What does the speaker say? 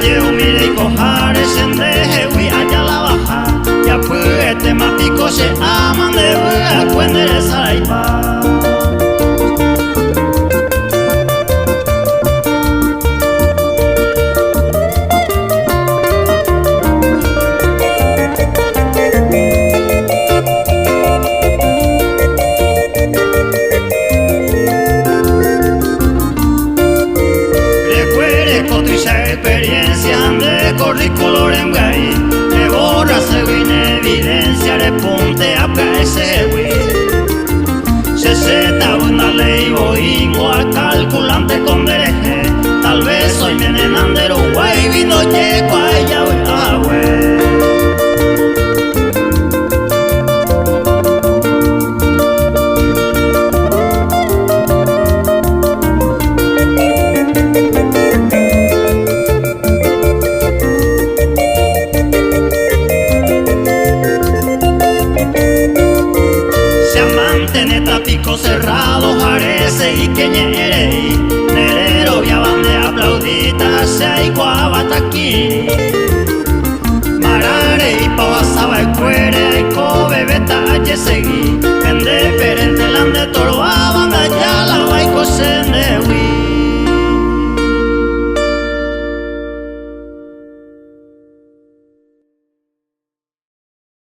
llevo mire y cojare sendeje wi allá la baja ya puete mapico se aman de bua cuendere saraipa. Experiencia de currículo en gay, de borra según evidencia de ponte a ese güey. Se seta una ley boingo al calculante con dereje, tal vez soy menenandero güey, vino llego a ella güey. Pico cerrado jarese y que ñerei nerero viaban de aplaudita se iguaba taquini marare y pasaba el cuere y cobe beta seguí